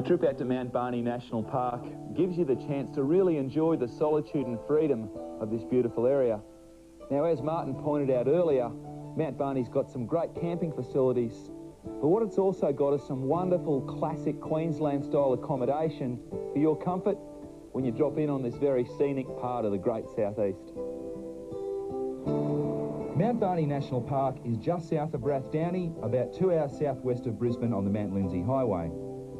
A trip out to Mount Barney National Park gives you the chance to really enjoy the solitude and freedom of this beautiful area. Now, as Martin pointed out earlier, Mount Barney's got some great camping facilities, but what it's also got is some wonderful classic Queensland-style accommodation for your comfort when you drop in on this very scenic part of the Great Southeast. Mount Barney National Park is just south of Rathdowney, about 2 hours southwest of Brisbane on the Mount Lindsay Highway.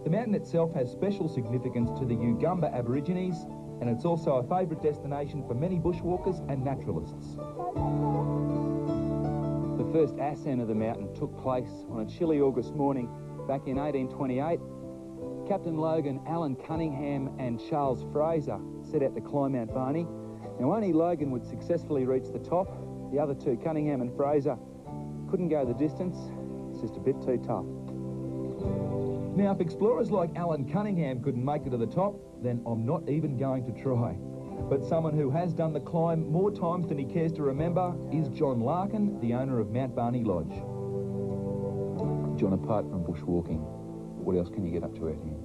The mountain itself has special significance to the Ugamba Aborigines, and it's also a favourite destination for many bushwalkers and naturalists. The first ascent of the mountain took place on a chilly August morning back in 1828. Captain Logan, Alan Cunningham and Charles Fraser set out to climb Mount Barney. Now, only Logan would successfully reach the top. The other two, Cunningham and Fraser, couldn't go the distance. It's just a bit too tough. Now, if explorers like Alan Cunningham couldn't make it to the top, then I'm not even going to try. But someone who has done the climb more times than he cares to remember is John Larkin, the owner of Mount Barney Lodge. John, apart from bushwalking, what else can you get up to out here?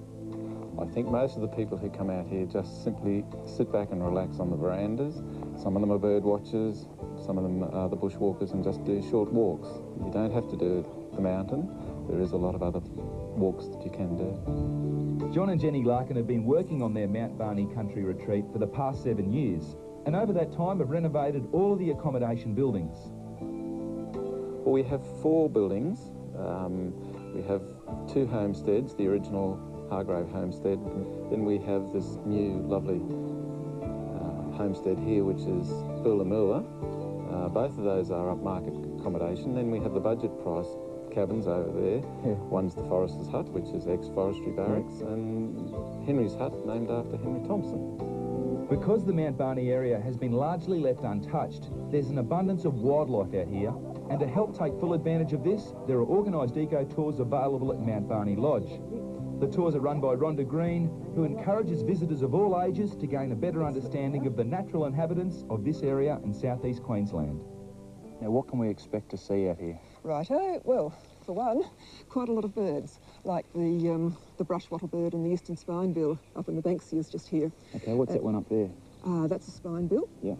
I think most of the people who come out here just simply sit back and relax on the verandas. Some of them are bird watchers, some of them are the bushwalkers and just do short walks. You don't have to do the mountain. There is a lot of other walks that you can do. John and Jenny Larkin have been working on their Mount Barney country retreat for the past 7 years, and over that time have renovated all the accommodation buildings. Well, we have 4 buildings. We have 2 homesteads, the original Hargrave homestead. Then we have this new lovely homestead here, which is Boolamoola. Both of those are upmarket accommodation. Then we have the budget price cabins over there. Yeah. One's the Forester's Hut, which is ex-forestry barracks, and Henry's Hut, named after Henry Thompson. Because the Mount Barney area has been largely left untouched, there's an abundance of wildlife out here, and to help take full advantage of this, there are organised eco-tours available at Mount Barney Lodge. The tours are run by Rhonda Green, who encourages visitors of all ages to gain a better understanding of the natural inhabitants of this area in southeast Queensland. Now, what can we expect to see out here? Righto, well, for one, quite a lot of birds, like the brush wattlebird and the eastern spinebill up in the Banksias just here. Okay, what's that one up there? That's a spinebill. Yeah.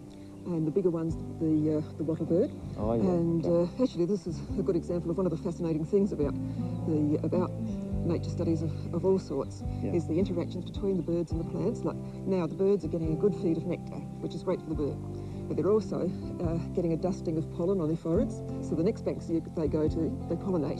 And the bigger one's the wattlebird. Oh, yeah. And okay. Actually, this is a good example of one of the fascinating things about nature studies of all sorts, yeah, is the interactions between the birds and the plants. Like now, the birds are getting a good feed of nectar, which is great for the bird, but they're also getting a dusting of pollen on their foreheads. So the next Banksia they go to, they pollinate.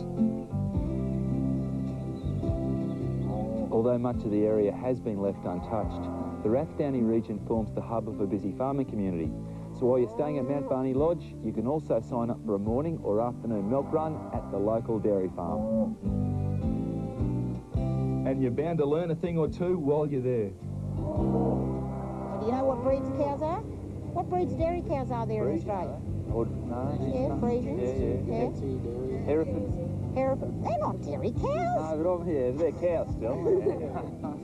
Although much of the area has been left untouched, the Rathdowney region forms the hub of a busy farming community. So while you're staying at Mount Barney Lodge, you can also sign up for a morning or afternoon milk run at the local dairy farm. And you're bound to learn a thing or two while you're there. Do you know what breeds cows are? What breeds dairy cows are there in Australia? Friesians. Yeah. Herefords. They're not dairy cows. No, but yeah, they're cows still.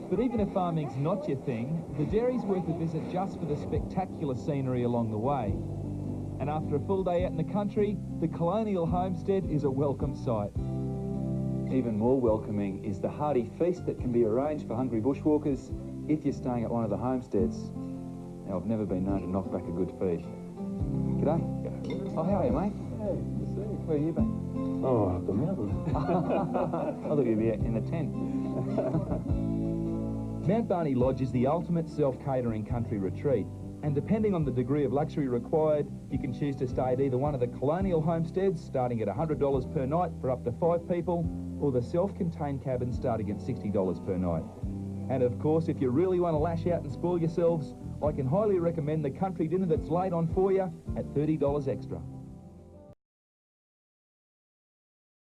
But even if farming's not your thing, the dairy's worth a visit just for the spectacular scenery along the way. And after a full day out in the country, the Colonial Homestead is a welcome sight. Even more welcoming is the hearty feast that can be arranged for hungry bushwalkers if you're staying at one of the homesteads. Now, I've never been known to knock back a good feed. G'day. Oh, how are you, mate? Hey, good to see you. Where have you been? Oh, up the mountain. I thought you'd be out in the tent. Mount Barney Lodge is the ultimate self-catering country retreat, and depending on the degree of luxury required, you can choose to stay at either one of the Colonial Homesteads, starting at $100 per night for up to 5 people, or the self-contained cabins starting at $60 per night. And of course, if you really want to lash out and spoil yourselves, I can highly recommend the country dinner that's laid on for you at $30 extra.